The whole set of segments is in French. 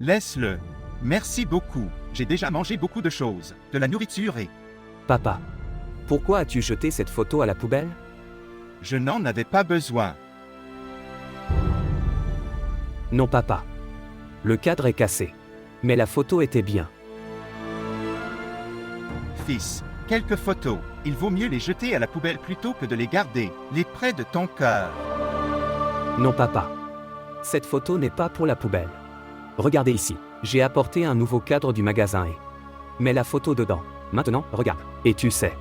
Laisse-le. Merci beaucoup. J'ai déjà mangé beaucoup de choses, de la nourriture et... Papa. Pourquoi as-tu jeté cette photo à la poubelle? Je n'en avais pas besoin. Non papa. Le cadre est cassé. Mais la photo était bien. Fils, quelques photos, il vaut mieux les jeter à la poubelle plutôt que de les garder, les près de ton cœur. Non papa. Cette photo n'est pas pour la poubelle. Regardez ici. J'ai apporté un nouveau cadre du magasin et... Mets la photo dedans. Maintenant, regarde. Et tu sais.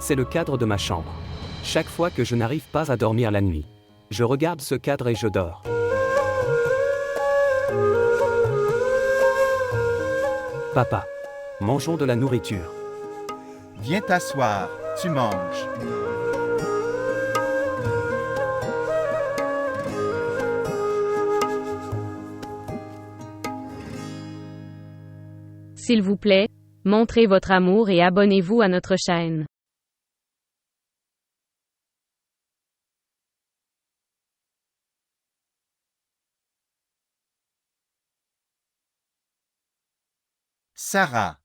C'est le cadre de ma chambre. Chaque fois que je n'arrive pas à dormir la nuit, je regarde ce cadre et je dors. Papa. Mangeons de la nourriture. Viens t'asseoir, tu manges. S'il vous plaît, montrez votre amour et abonnez-vous à notre chaîne. Sarah.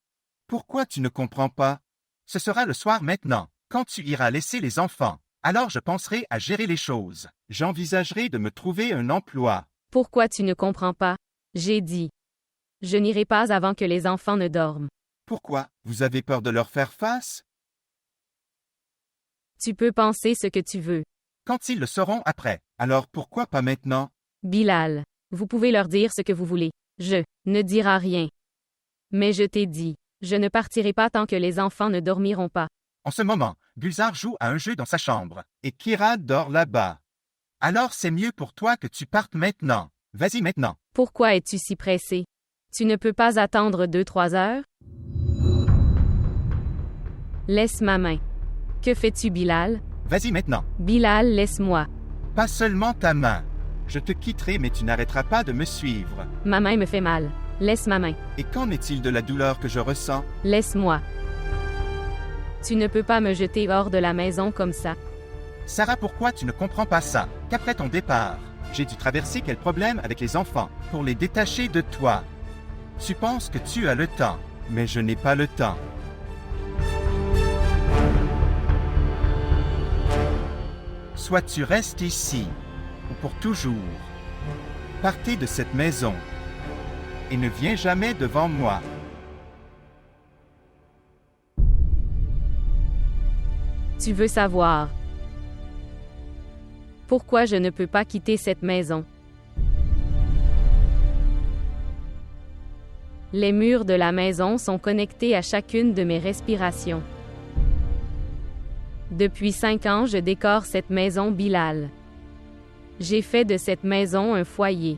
Pourquoi tu ne comprends pas? Ce sera le soir maintenant, quand tu iras laisser les enfants. Alors je penserai à gérer les choses. J'envisagerai de me trouver un emploi. Pourquoi tu ne comprends pas? J'ai dit. Je n'irai pas avant que les enfants ne dorment. Pourquoi? Vous avez peur de leur faire face? Tu peux penser ce que tu veux. Quand ils le sauront après, alors pourquoi pas maintenant? Bilal, vous pouvez leur dire ce que vous voulez. Je ne dira rien. Mais je t'ai dit, je ne partirai pas tant que les enfants ne dormiront pas. En ce moment, Gulzar joue à un jeu dans sa chambre, et Kira dort là-bas. Alors c'est mieux pour toi que tu partes maintenant. Vas-y maintenant. Pourquoi es-tu si pressé? Tu ne peux pas attendre 2-3 heures? Laisse ma main. Que fais-tu, Bilal? Vas-y maintenant. Bilal, laisse-moi. Pas seulement ta main. Je te quitterai mais tu n'arrêteras pas de me suivre. Ma main me fait mal. Laisse ma main. Et qu'en est-il de la douleur que je ressens? Laisse-moi. Tu ne peux pas me jeter hors de la maison comme ça. Sarah, pourquoi tu ne comprends pas ça? Qu'après ton départ, j'ai dû traverser quel problème avec les enfants pour les détacher de toi. Tu penses que tu as le temps, mais je n'ai pas le temps. Soit tu restes ici, ou pour toujours. Partez de cette maison, et ne viens jamais devant moi. Tu veux savoir pourquoi je ne peux pas quitter cette maison? Les murs de la maison sont connectés à chacune de mes respirations. Depuis 5 ans, je décore cette maison, Bilal. J'ai fait de cette maison un foyer.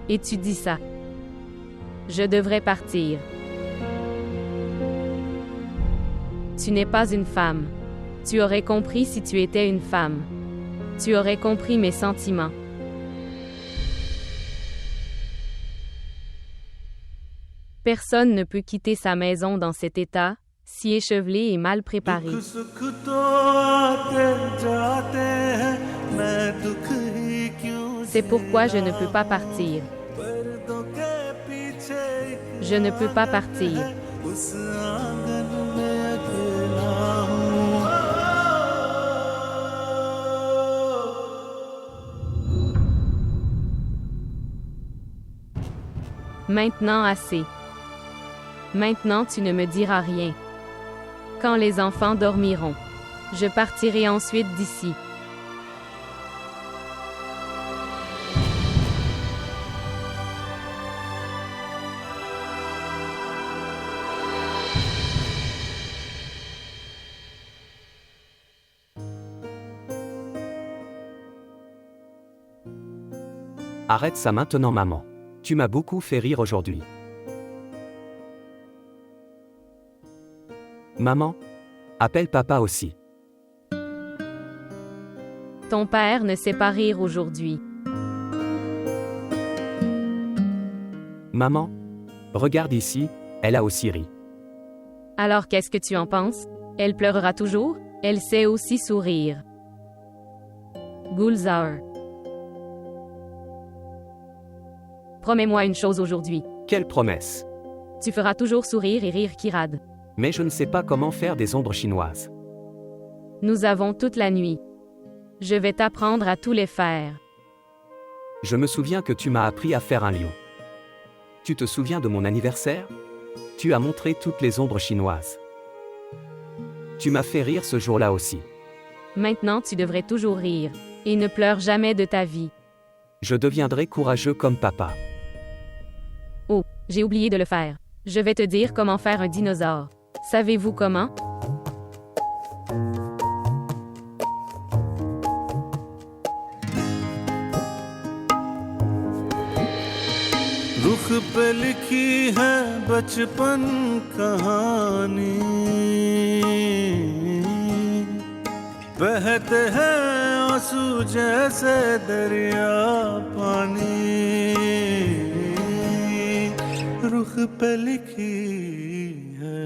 Et tu dis ça. Je devrais partir. Tu n'es pas une femme. Tu aurais compris si tu étais une femme. Tu aurais compris mes sentiments. Personne ne peut quitter sa maison dans cet état, si échevelé et mal préparé. C'est pourquoi je ne peux pas partir. Je ne peux pas partir. Maintenant assez. Maintenant tu ne me diras rien. Quand les enfants dormiront, je partirai ensuite d'ici. Arrête ça maintenant, maman. Tu m'as beaucoup fait rire aujourd'hui. Maman, appelle papa aussi. Ton père ne sait pas rire aujourd'hui. Maman, regarde ici, elle a aussi ri. Alors qu'est-ce que tu en penses? Elle pleurera toujours? Elle sait aussi sourire. Gulzar. Promets-moi une chose aujourd'hui. Quelle promesse! Tu feras toujours sourire et rire Kirad. Mais je ne sais pas comment faire des ombres chinoises. Nous avons toute la nuit. Je vais t'apprendre à tous les faire. Je me souviens que tu m'as appris à faire un lion. Tu te souviens de mon anniversaire? Tu as montré toutes les ombres chinoises. Tu m'as fait rire ce jour-là aussi. Maintenant tu devrais toujours rire. Et ne pleure jamais de ta vie. Je deviendrai courageux comme papa. Oh, j'ai oublié de le faire. Je vais te dire comment faire un dinosaure. Savez-vous comment? रुख पे लिखी है बचपन कहानी, बहते हैं आंसू जैसे दरिया पानी, रुख पे लिखी है।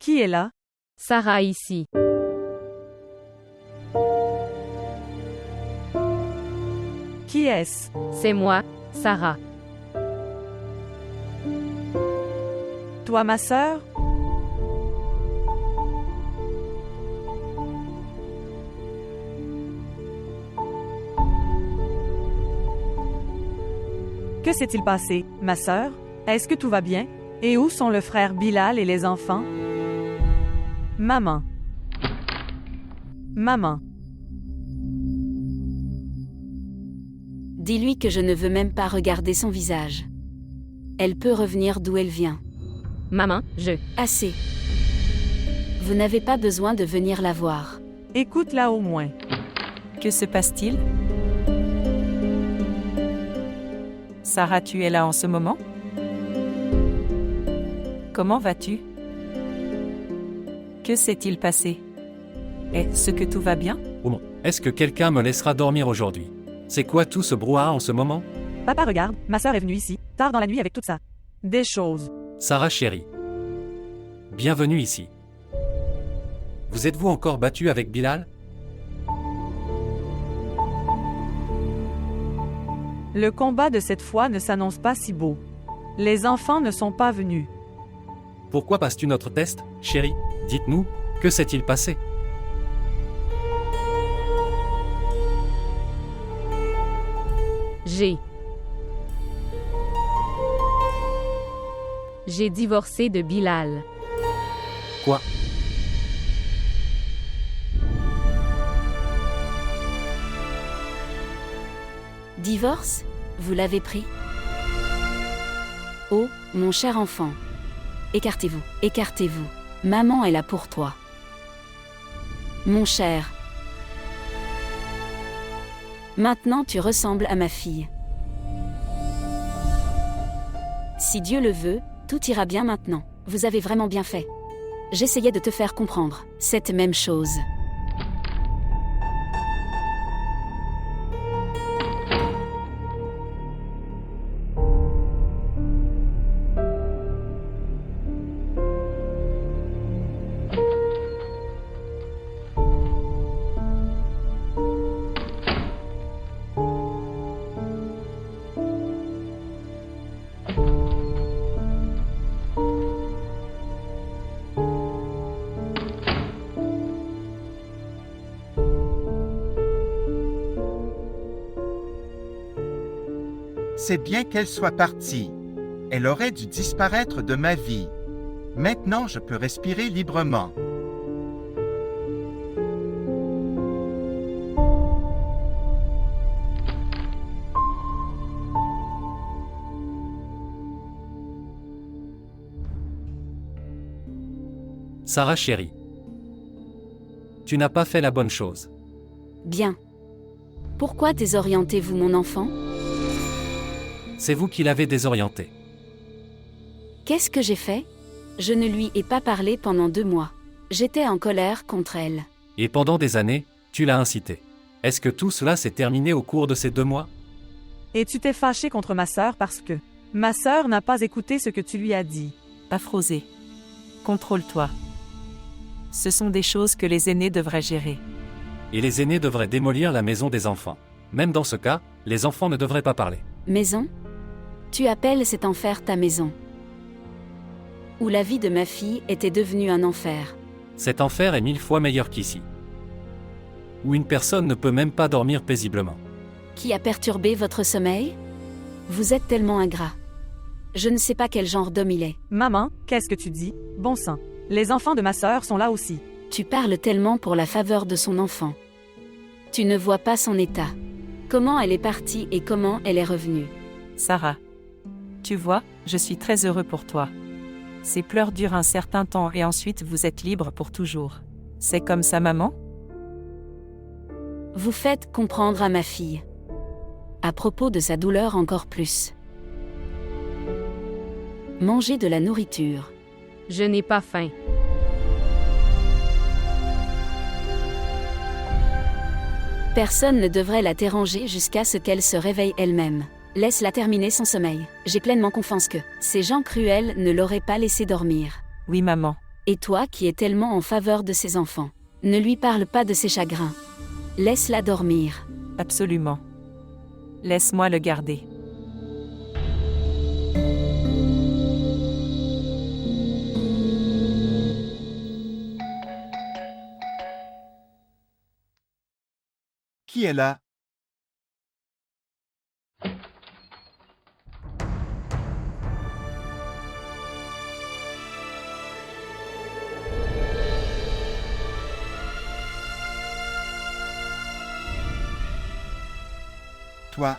Qui est là? Sarah ici. Qui est-ce? C'est moi, Sarah. Toi, ma sœur? Que s'est-il passé, ma sœur? Est-ce que tout va bien? Et où sont le frère Bilal et les enfants? Maman. Maman. Dis-lui que je ne veux même pas regarder son visage. Elle peut revenir d'où elle vient. Maman, Assez. Vous n'avez pas besoin de venir la voir. Écoute-la au moins. Que se passe-t-il? Sarah, tu es là en ce moment? Comment vas-tu? Que s'est-il passé? Est-ce que tout va bien? Bon, est-ce que quelqu'un me laissera dormir aujourd'hui? C'est quoi tout ce brouhaha en ce moment? Papa, regarde, ma sœur est venue ici, tard dans la nuit avec tout ça. Des choses. Sarah chérie. Bienvenue ici. Vous êtes-vous encore battu avec Bilal? Le combat de cette fois ne s'annonce pas si beau. Les enfants ne sont pas venus. Pourquoi passes-tu notre test, chérie? Dites-nous, que s'est-il passé? J'ai divorcé de Bilal. Quoi? Divorce? Vous l'avez pris? Oh, mon cher enfant. Écartez-vous, écartez-vous. Maman est là pour toi. Mon cher. Maintenant tu ressembles à ma fille. Si Dieu le veut, tout ira bien maintenant. Vous avez vraiment bien fait. J'essayais de te faire comprendre cette même chose. C'est bien qu'elle soit partie. Elle aurait dû disparaître de ma vie. Maintenant, je peux respirer librement. Sarah chérie. Tu n'as pas fait la bonne chose. Bien. Pourquoi désorientez-vous mon enfant? C'est vous qui l'avez désorienté. Qu'est-ce que j'ai fait? Je ne lui ai pas parlé pendant 2 mois. J'étais en colère contre elle. Et pendant des années, tu l'as incité. Est-ce que tout cela s'est terminé au cours de ces 2 mois? Et tu t'es fâché contre ma sœur parce que ma sœur n'a pas écouté ce que tu lui as dit. Afrosé. Contrôle-toi. Ce sont des choses que les aînés devraient gérer. Et les aînés devraient démolir la maison des enfants. Même dans ce cas, les enfants ne devraient pas parler. Maison? Tu appelles cet enfer ta maison. Où la vie de ma fille était devenue un enfer. Cet enfer est 1000 fois meilleur qu'ici. Où une personne ne peut même pas dormir paisiblement. Qui a perturbé votre sommeil? Vous êtes tellement ingrat. Je ne sais pas quel genre d'homme il est. Maman, qu'est-ce que tu dis? Bon sang. Les enfants de ma sœur sont là aussi. Tu parles tellement pour la faveur de son enfant. Tu ne vois pas son état. Comment elle est partie et comment elle est revenue. Sarah. Tu vois, je suis très heureux pour toi. Ces pleurs durent un certain temps et ensuite vous êtes libre pour toujours. C'est comme ça, maman? Vous faites comprendre à ma fille. À propos de sa douleur encore plus. Mangez de la nourriture. Je n'ai pas faim. Personne ne devrait la déranger jusqu'à ce qu'elle se réveille elle-même. Laisse-la terminer son sommeil. J'ai pleinement confiance que ces gens cruels ne l'auraient pas laissé dormir. Oui, maman. Et toi qui es tellement en faveur de ses enfants, ne lui parle pas de ses chagrins. Laisse-la dormir. Absolument. Laisse-moi le garder. Qui est là? Toi.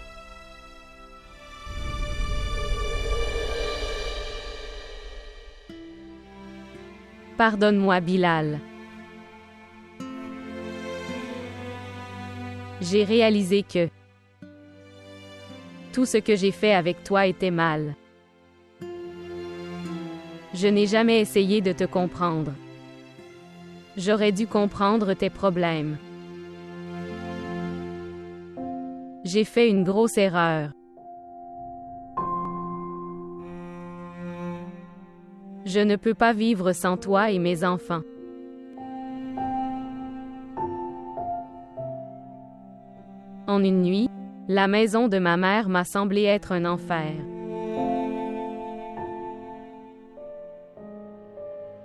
Pardonne-moi, Bilal. J'ai réalisé que tout ce que j'ai fait avec toi était mal. Je n'ai jamais essayé de te comprendre. J'aurais dû comprendre tes problèmes. J'ai fait une grosse erreur. Je ne peux pas vivre sans toi et mes enfants. En une nuit, la maison de ma mère m'a semblé être un enfer.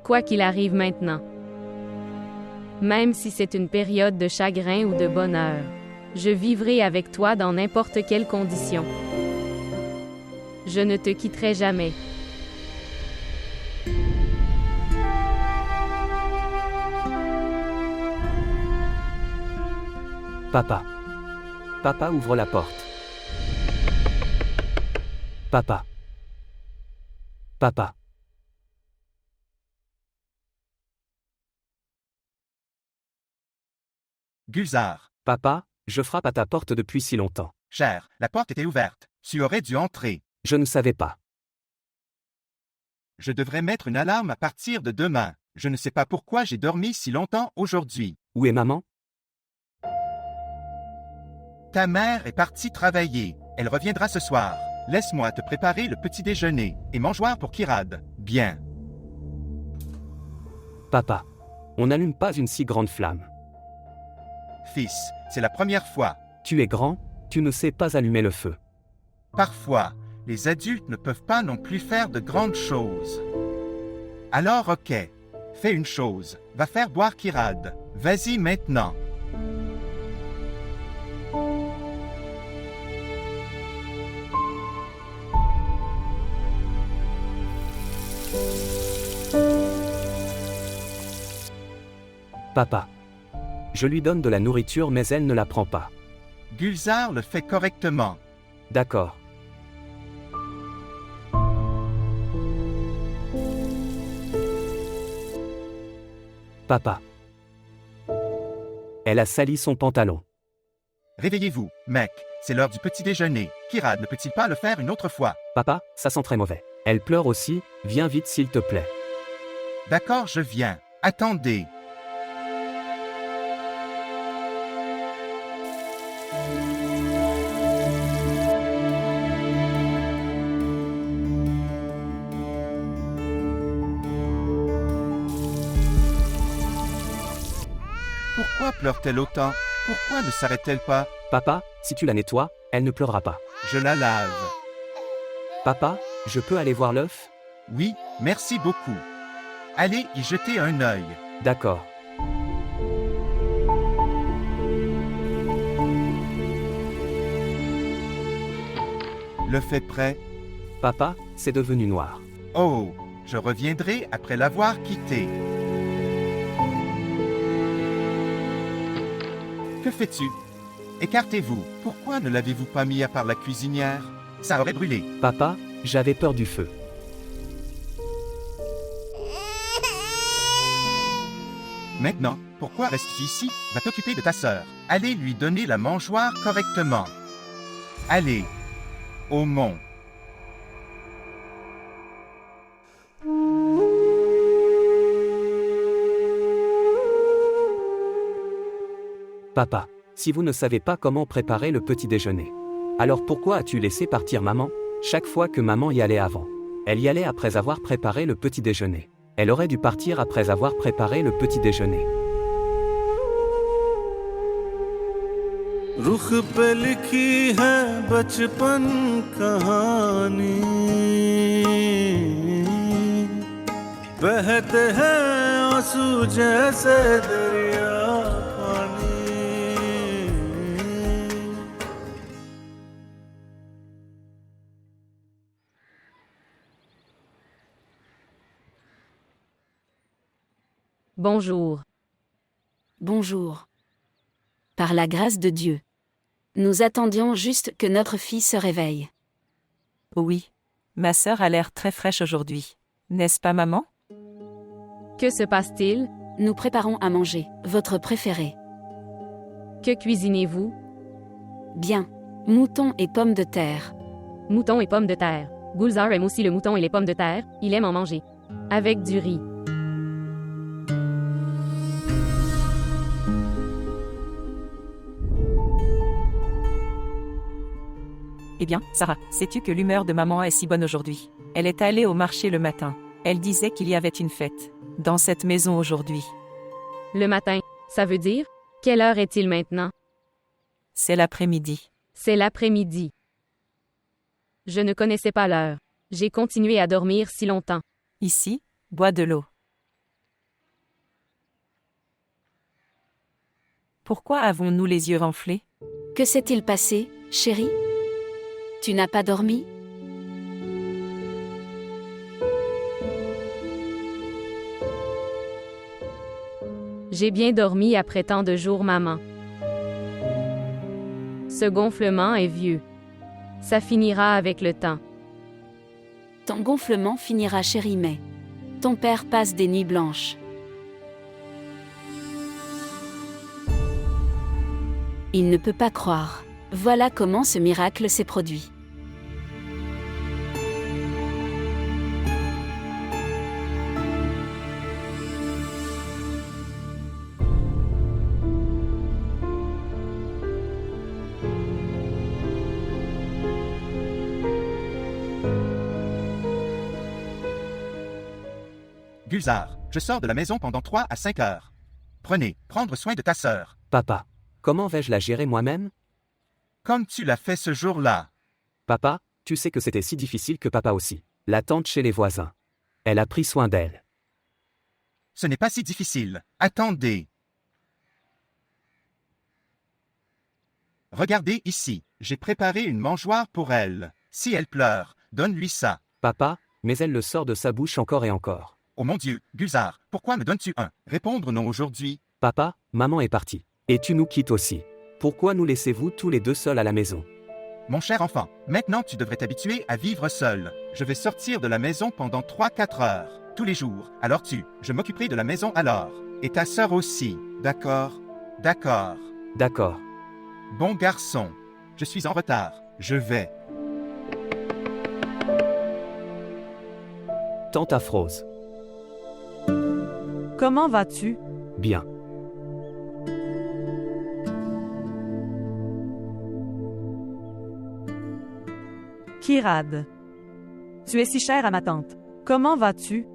Quoi qu'il arrive maintenant, même si c'est une période de chagrin ou de bonheur, je vivrai avec toi dans n'importe quelle condition. Je ne te quitterai jamais. Papa. Papa, ouvre la porte. Papa. Papa. Gulzar. Papa, je frappe à ta porte depuis si longtemps. Cher, la porte était ouverte. Tu aurais dû entrer. Je ne savais pas. Je devrais mettre une alarme à partir de demain. Je ne sais pas pourquoi j'ai dormi si longtemps aujourd'hui. Où est maman? Ta mère est partie travailler. Elle reviendra ce soir. Laisse-moi te préparer le petit déjeuner et mangeoire pour Kirad. Bien. Papa. On n'allume pas une si grande flamme. Fils, c'est la première fois. Tu es grand, tu ne sais pas allumer le feu. Parfois, les adultes ne peuvent pas non plus faire de grandes choses. Alors ok, fais une chose, va faire boire Kirad. Vas-y maintenant. Papa. Je lui donne de la nourriture mais elle ne la prend pas. Gulzar le fait correctement. D'accord. Papa. Elle a sali son pantalon. Réveillez-vous, mec, c'est l'heure du petit déjeuner. Kirad ne peut-il pas le faire une autre fois? Papa, ça sent très mauvais. Elle pleure aussi, viens vite s'il te plaît. D'accord, je viens. Attendez. Pourquoi pleure-t-elle autant? Pourquoi ne s'arrête-t-elle pas? Papa, si tu la nettoies, elle ne pleurera pas. Je la lave. Papa, je peux aller voir l'œuf? Oui, merci beaucoup. Allez y jeter un œil. D'accord. L'œuf est prêt. Papa, c'est devenu noir. Oh, je reviendrai après l'avoir quitté. Que fais-tu? Écartez-vous. Pourquoi ne l'avez-vous pas mis à part la cuisinière? Ça aurait brûlé. Papa, j'avais peur du feu. Maintenant, pourquoi restes-tu ici? Va t'occuper de ta sœur. Allez lui donner la mangeoire correctement. Allez, au mont. Papa, si vous ne savez pas comment préparer le petit déjeuner, alors pourquoi as-tu laissé partir maman? Chaque fois que maman y allait avant, elle y allait après avoir préparé le petit déjeuner. Elle aurait dû partir après avoir préparé le petit déjeuner. रुख पे लिखी है बचपन कहानी बहते हैं आंसू जैसे दरिया पानी Bonjour. Bonjour. Par la grâce de Dieu. Nous attendions juste que notre fille se réveille. Oui. Ma sœur a l'air très fraîche aujourd'hui. N'est-ce pas, maman? Que se passe-t-il? Nous préparons à manger, votre préféré. Que cuisinez-vous? Bien. Mouton et pommes de terre. Mouton et pommes de terre. Gulzar aime aussi le mouton et les pommes de terre, il aime en manger. Avec du riz. Eh bien, Sarah, sais-tu que l'humeur de maman est si bonne aujourd'hui? Elle est allée au marché le matin. Elle disait qu'il y avait une fête dans cette maison aujourd'hui. Le matin, ça veut dire? Quelle heure est-il maintenant? C'est l'après-midi. C'est l'après-midi. Je ne connaissais pas l'heure. J'ai continué à dormir si longtemps. Ici, bois de l'eau. Pourquoi avons-nous les yeux renflés? Que s'est-il passé, chérie? Tu n'as pas dormi? J'ai bien dormi après tant de jours, maman. Ce gonflement est vieux. Ça finira avec le temps. Ton gonflement finira, chérie, mais ton père passe des nuits blanches. Il ne peut pas croire. Voilà comment ce miracle s'est produit. Gulzar, je sors de la maison pendant 3 à 5 heures. Prendre soin de ta sœur. Papa, comment vais-je la gérer moi-même? Comme tu l'as fait ce jour-là. Papa, tu sais que c'était si difficile que papa aussi. La tante chez les voisins. Elle a pris soin d'elle. Ce n'est pas si difficile. Attendez. Regardez ici. J'ai préparé une mangeoire pour elle. Si elle pleure, donne-lui ça. Papa, mais elle le sort de sa bouche encore et encore. Oh mon Dieu, Gulzar, pourquoi me donnes-tu un? Répondre non aujourd'hui. Papa, maman est partie. Et tu nous quittes aussi. Pourquoi nous laissez-vous tous les deux seuls à la maison? Mon cher enfant, maintenant tu devrais t'habituer à vivre seul. Je vais sortir de la maison pendant 3-4 heures, tous les jours. Alors je m'occuperai de la maison alors. Et ta sœur aussi, d'accord? D'accord. D'accord. Bon garçon. Je suis en retard. Je vais. Tante Afrose. Comment vas-tu? Bien. Kirad. Tu es si cher à ma tante. Comment vas-tu?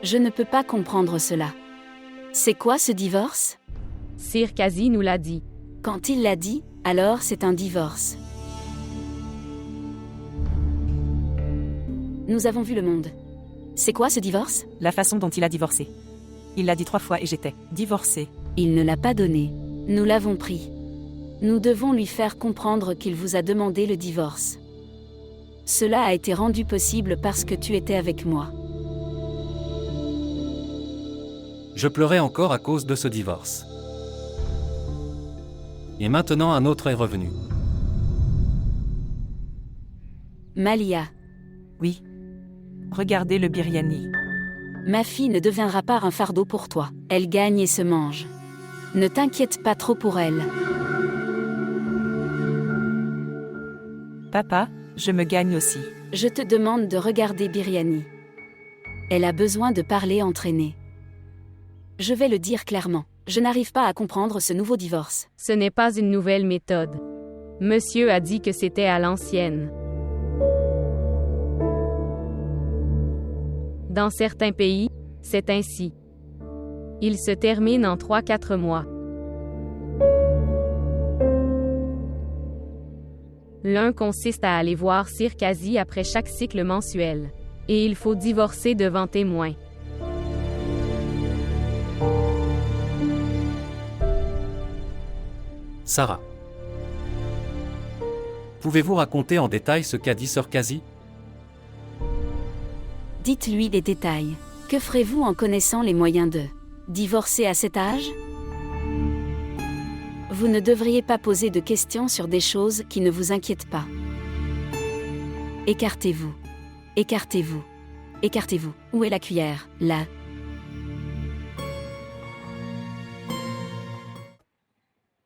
Je ne peux pas comprendre cela. C'est quoi ce divorce? Sir Kazi nous l'a dit. Quand il l'a dit, alors c'est un divorce. Nous avons vu le monde. C'est quoi ce divorce? La façon dont il a divorcé. Il l'a dit 3 fois et j'étais divorcée. Il ne l'a pas donné. Nous l'avons pris. Nous devons lui faire comprendre qu'il vous a demandé le divorce. Cela a été rendu possible parce que tu étais avec moi. Je pleurais encore à cause de ce divorce. Et maintenant un autre est revenu. Malia, Oui. Regardez le biryani. ma fille ne deviendra pas un fardeau pour toi. Elle gagne et se mange. Ne t'inquiète pas trop pour elle. Papa, je me gagne aussi. Je te demande de regarder Biryani. Elle a besoin de parler entraîné. Je vais le dire clairement. Je n'arrive pas à comprendre ce nouveau divorce. Ce n'est pas une nouvelle méthode. Monsieur a dit que c'était à l'ancienne. Dans certains pays, c'est ainsi. Il se termine en 3-4 mois. L'un consiste à aller voir Sir Kazi après chaque cycle mensuel. Et il faut divorcer devant témoins. Sarah. Pouvez-vous raconter en détail ce qu'a dit Sir Kazi? Dites-lui des détails. Que ferez-vous en connaissant les moyens de divorcer à cet âge? Vous ne devriez pas poser de questions sur des choses qui ne vous inquiètent pas. Écartez-vous. Écartez-vous. Écartez-vous. Où est la cuillère? Là.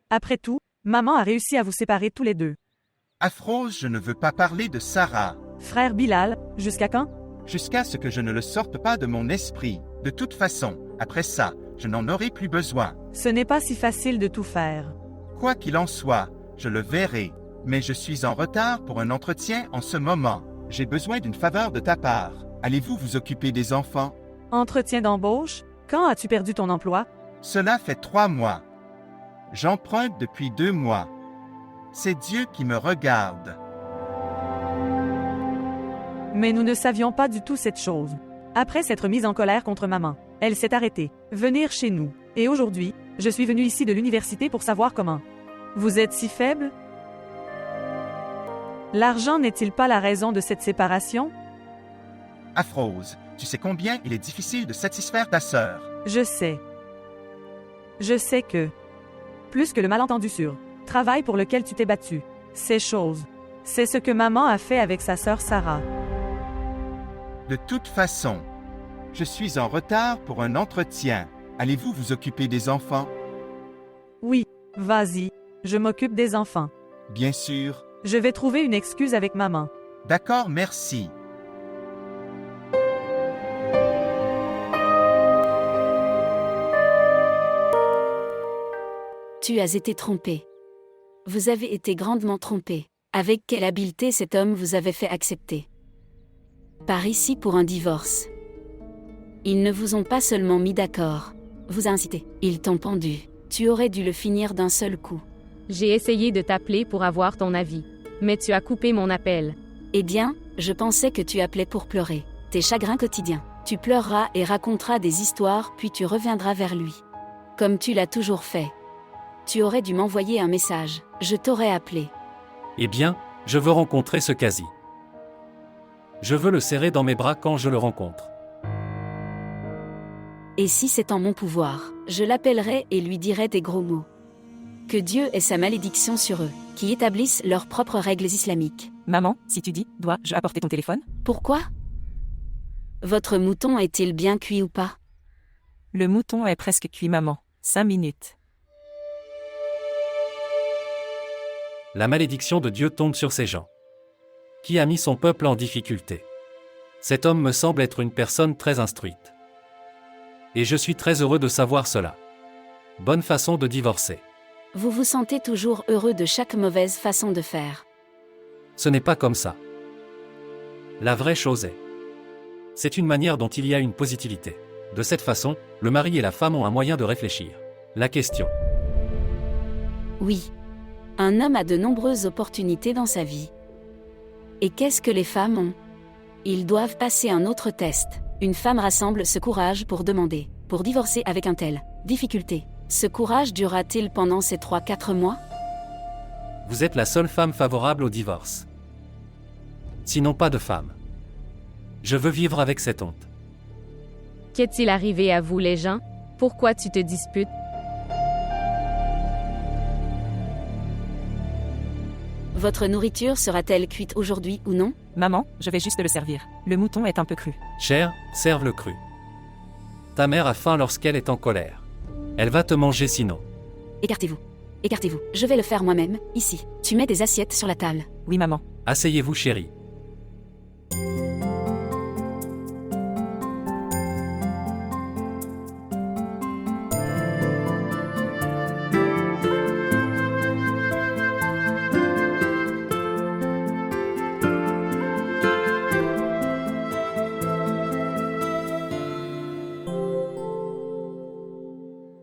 Après tout, maman a réussi à vous séparer tous les deux. Afrose, je ne veux pas parler de Sarah, Frère Bilal, jusqu'à quand? jusqu'à ce que je ne le sorte pas de mon esprit. De toute façon, après ça, je n'en aurai plus besoin. Ce n'est pas si facile de tout faire. Quoi qu'il en soit, je le verrai. Mais je suis en retard pour un entretien en ce moment. J'ai besoin d'une faveur de ta part. Allez-vous vous occuper des enfants? Entretien d'embauche? Quand as-tu perdu ton emploi? Cela fait 3 mois. J'emprunte depuis 2 mois. C'est Dieu qui me regarde. Mais nous ne savions pas du tout cette chose. Après s'être mise en colère contre maman, elle s'est arrêtée. Venir chez nous. Et aujourd'hui, je suis venue ici de l'université pour savoir comment. Vous êtes si faible? L'argent n'est-il pas la raison de cette séparation? Afrose, tu sais combien il est difficile de satisfaire ta sœur. Je sais. Je sais que, plus que le malentendu sur travail pour lequel tu t'es battu, ces choses, c'est ce que maman a fait avec sa sœur Sarah. De toute façon, je suis en retard pour un entretien. Allez-vous vous occuper des enfants? Oui, vas-y, je m'occupe des enfants. Bien sûr. Je vais trouver une excuse avec maman. D'accord, merci. Tu as été trompé. Vous avez été grandement trompé. Avec quelle habileté cet homme vous avait fait accepter? Par ici pour un divorce. Ils ne vous ont pas seulement mis d'accord, vous a incité. Ils t'ont pendu. Tu aurais dû le finir d'un seul coup. J'ai essayé de t'appeler pour avoir ton avis. Mais tu as coupé mon appel. Eh bien, je pensais que tu appelais pour pleurer. Tes chagrins quotidiens. Tu pleureras et raconteras des histoires puis tu reviendras vers lui. Comme tu l'as toujours fait. Tu aurais dû m'envoyer un message. Je t'aurais appelé. Eh bien, je veux rencontrer ce Kazi. Je veux le serrer dans mes bras quand je le rencontre. Et si c'est en mon pouvoir, je l'appellerai et lui dirai des gros mots. Que Dieu ait sa malédiction sur eux, qui établissent leurs propres règles islamiques. Maman, si tu dis, dois-je apporter ton téléphone? Pourquoi? Votre mouton est-il bien cuit ou pas? Le mouton est presque cuit, maman. 5 minutes. La malédiction de Dieu tombe sur ces gens. Qui a mis son peuple en difficulté? Cet homme me semble être une personne très instruite. Et je suis très heureux de savoir cela. Bonne façon de divorcer. Vous vous sentez toujours heureux de chaque mauvaise façon de faire. Ce n'est pas comme ça. La vraie chose est. C'est une manière dont il y a une positivité. De cette façon, le mari et la femme ont un moyen de réfléchir. La question. Oui. Un homme a de nombreuses opportunités dans sa vie. Et qu'est-ce que les femmes ont? Ils doivent passer un autre test. Une femme rassemble ce courage pour demander, pour divorcer avec un tel difficulté. Ce courage durera-t-il pendant ces 3-4 mois? Vous êtes la seule femme favorable au divorce. Sinon pas de femme. Je veux vivre avec cette honte. Qu'est-il arrivé à vous les gens? Pourquoi tu te disputes? Votre nourriture sera-t-elle cuite aujourd'hui ou non? Maman, je vais juste le servir. Le mouton est un peu cru. Cher, serve le cru. Ta mère a faim lorsqu'elle est en colère. Elle va te manger sinon. Écartez-vous. Écartez-vous. Je vais le faire moi-même, ici. Tu mets des assiettes sur la table. Oui, maman. Asseyez-vous chérie.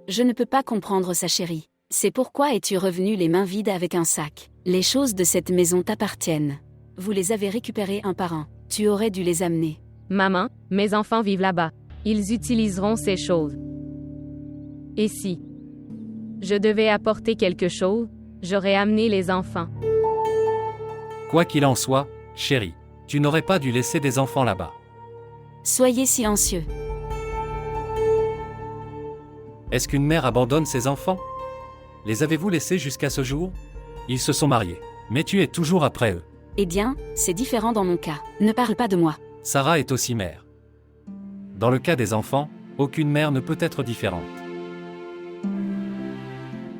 Je ne peux pas comprendre ça, chérie. C'est pourquoi es-tu revenu les mains vides avec un sac? Les choses de cette maison t'appartiennent. Vous les avez récupérées un par un. Tu aurais dû les amener. Maman, mes enfants vivent là-bas. Ils utiliseront ces choses. Et si je devais apporter quelque chose, j'aurais amené les enfants. Quoi qu'il en soit, chérie, tu n'aurais pas dû laisser des enfants là-bas. Soyez silencieux. Est-ce qu'une mère abandonne ses enfants? Les avez-vous laissés jusqu'à ce jour? Ils se sont mariés, mais tu es toujours après eux. Eh bien, c'est différent dans mon cas. Ne parle pas de moi. Sarah est aussi mère. Dans le cas des enfants, aucune mère ne peut être différente.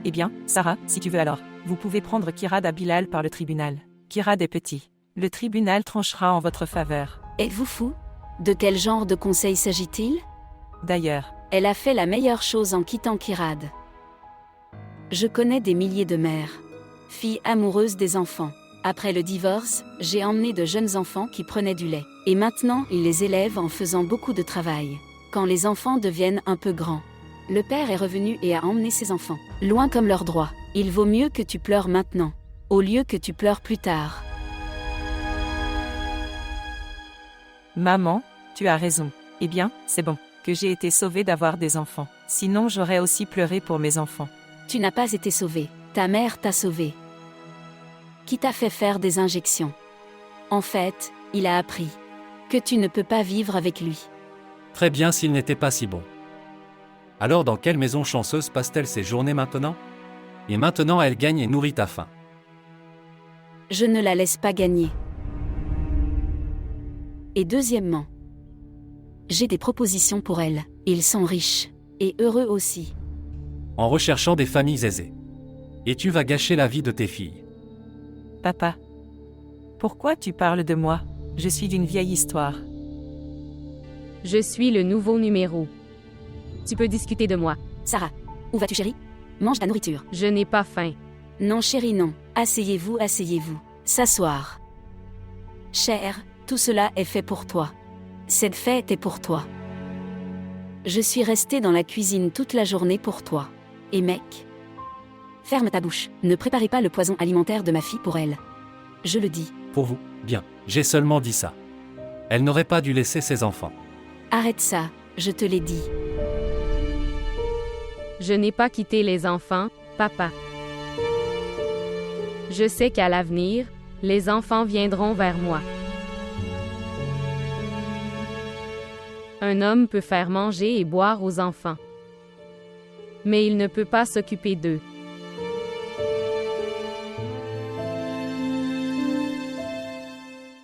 Eh bien, Sarah, si tu veux alors, vous pouvez prendre Kirad à Bilal par le tribunal. Kirad est petit. Le tribunal tranchera en votre faveur. Êtes-vous fou? De quel genre de conseil s'agit-il? D'ailleurs, Elle a fait la meilleure chose en quittant Kirad. Je connais des milliers de mères, filles amoureuses des enfants. Après le divorce, j'ai emmené de jeunes enfants qui prenaient du lait. Et maintenant, ils les élèvent en faisant beaucoup de travail. Quand les enfants deviennent un peu grands, le père est revenu et a emmené ses enfants. Loin comme leur droit. Il vaut mieux que tu pleures maintenant, au lieu que tu pleures plus tard. maman, tu as raison. Eh bien, c'est bon, que j'ai été sauvée d'avoir des enfants. Sinon j'aurais aussi pleuré pour mes enfants. Tu n'as pas été sauvé. Ta mère t'a sauvé. Qui t'a fait faire des injections? En fait, il a appris que tu ne peux pas vivre avec lui. Très bien s'il n'était pas si bon. Alors dans quelle maison chanceuse passe-t-elle ses journées maintenant? Et maintenant elle gagne et nourrit ta faim. Je ne la laisse pas gagner. Et deuxièmement, j'ai des propositions pour elle. Ils sont riches. Et heureux aussi. En recherchant des familles aisées. Et tu vas gâcher la vie de tes filles. Papa, pourquoi tu parles de moi? Je suis d'une vieille histoire. Je suis le nouveau numéro. Tu peux discuter de moi. Sarah, où vas-tu chérie? Mange ta nourriture. Je n'ai pas faim. Non chérie non. Asseyez-vous, asseyez-vous. S'asseoir. Cher, tout cela est fait pour toi. Cette fête est pour toi. Je suis restée dans la cuisine toute la journée pour toi. Et mec, ferme ta bouche. Ne préparez pas le poison alimentaire de ma fille pour elle. Je le dis. Pour vous, bien, j'ai seulement dit ça. Elle n'aurait pas dû laisser ses enfants. Arrête ça, je te l'ai dit. Je n'ai pas quitté les enfants, papa. Je sais qu'à l'avenir, les enfants viendront vers moi. Un homme peut faire manger et boire aux enfants. Mais il ne peut pas s'occuper d'eux.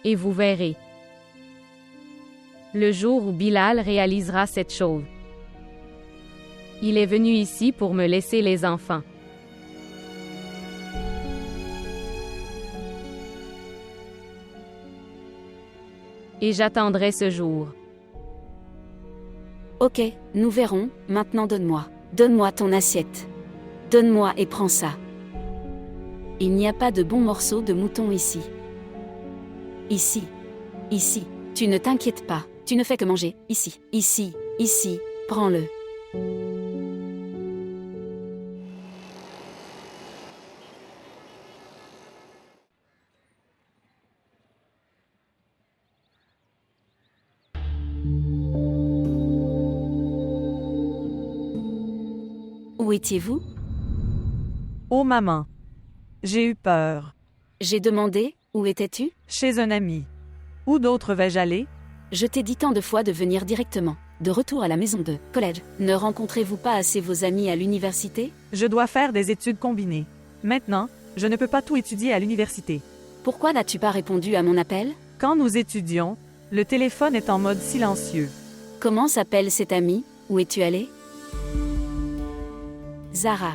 Et vous verrez. Le jour où Bilal réalisera cette chose. Il est venu ici pour me laisser les enfants. Et j'attendrai ce jour. Ok, nous verrons, maintenant donne-moi. Donne-moi ton assiette. Donne-moi et prends ça. Il n'y a pas de bon morceau de mouton ici. Ici. Ici. Tu ne t'inquiètes pas, tu ne fais que manger. Ici. Ici. Ici. Prends-le. Où étiez-vous? Oh maman. J'ai eu peur. J'ai demandé, où étais-tu? Chez un ami. Où d'autre vais-je aller? Je t'ai dit tant de fois de venir directement. De retour à la maison de collège. Ne rencontrez-vous pas assez vos amis à l'université? Je dois faire des études combinées. Maintenant, je ne peux pas tout étudier à l'université. Pourquoi n'as-tu pas répondu à mon appel? Quand nous étudions, le téléphone est en mode silencieux. Comment s'appelle cet ami? Où es-tu allé? Zara.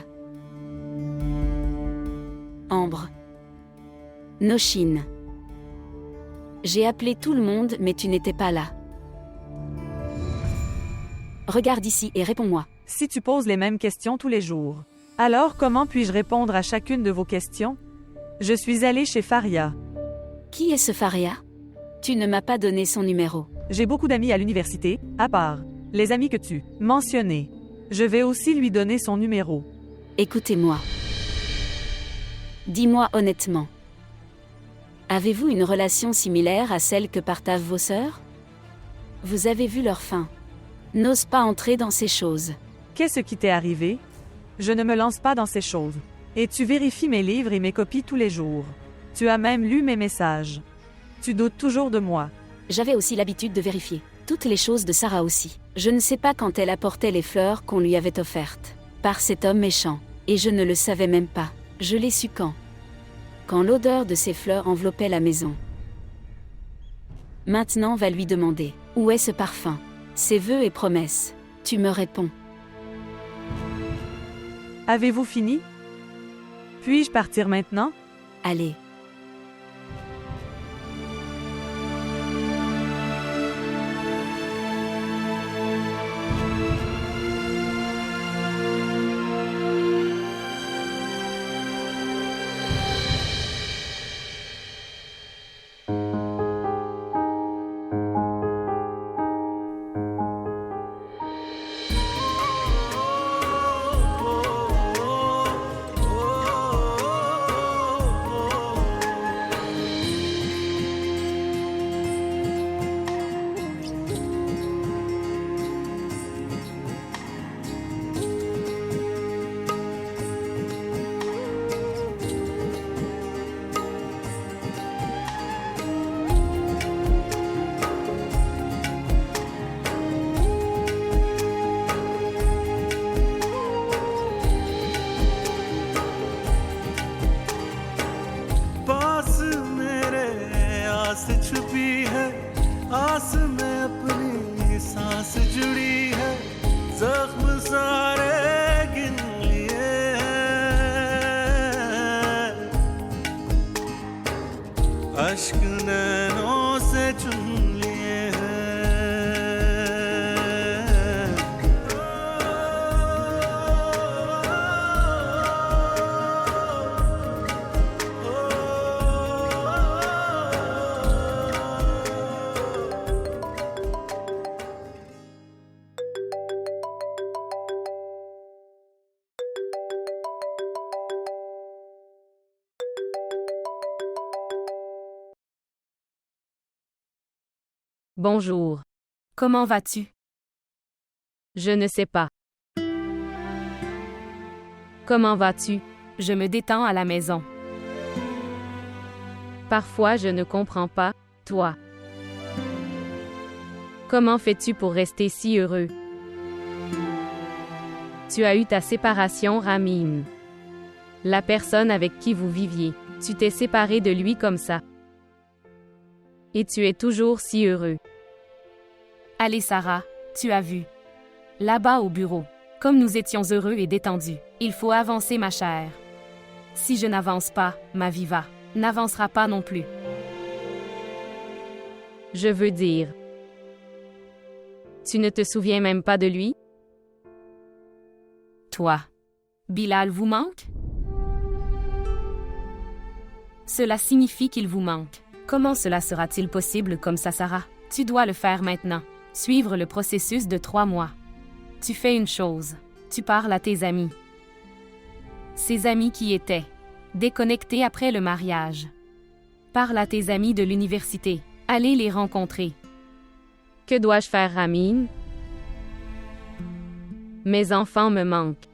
Ambre. Noshin. J'ai appelé tout le monde mais tu n'étais pas là. Regarde ici et réponds-moi. Si tu poses les mêmes questions tous les jours, alors comment puis-je répondre à chacune de vos questions? Je suis allée chez Faria. Qui est ce Faria? Tu ne m'as pas donné son numéro. J'ai beaucoup d'amis à l'université, à part les amis que tu mentionnais. Je vais aussi lui donner son numéro. Écoutez-moi. Dis-moi honnêtement. Avez-vous une relation similaire à celle que partagent vos sœurs? Vous avez vu leur fin. N'ose pas entrer dans ces choses. Qu'est-ce qui t'est arrivé? Je ne me lance pas dans ces choses. Et tu vérifies mes livres et mes copies tous les jours. Tu as même lu mes messages. Tu doutes toujours de moi. J'avais aussi l'habitude de vérifier. Toutes les choses de Sarah aussi. Je ne sais pas quand elle apportait les fleurs qu'on lui avait offertes. Par cet homme méchant. Et je ne le savais même pas. Je l'ai su quand? Quand l'odeur de ces fleurs enveloppait la maison. Maintenant va lui demander. Où est ce parfum? Ses vœux et promesses. Tu me réponds. Avez-vous fini? Puis-je partir maintenant? Allez. पास मेरे आस छुपी है, आस में अपनी सांस जुड़ी है, जख्म सारे गिन लिए हैं, अश्क नैनों से चुन लिए हैं। Bonjour. Comment vas-tu? Je ne sais pas. Comment vas-tu? Je me détends à la maison. Parfois je ne comprends pas, toi. Comment fais-tu pour rester si heureux? Tu as eu ta séparation, Ramin. La personne avec qui vous viviez, tu t'es séparé de lui comme ça. Et tu es toujours si heureux. Allez Sarah, tu as vu. Là-bas au bureau, comme nous étions heureux et détendus, il faut avancer ma chère. Si je n'avance pas, ma vie n'avancera pas non plus. Je veux dire. Tu ne te souviens même pas de lui? Toi. Bilal vous manque? Cela signifie qu'il vous manque. Comment cela sera-t-il possible comme ça, Sarah? Tu dois le faire maintenant. Suivre le processus de 3 mois. Tu fais une chose. Tu parles à tes amis. Ces amis qui étaient déconnectés après le mariage. Parle à tes amis de l'université. Allez les rencontrer. Que dois-je faire, Ramin? Mes enfants me manquent.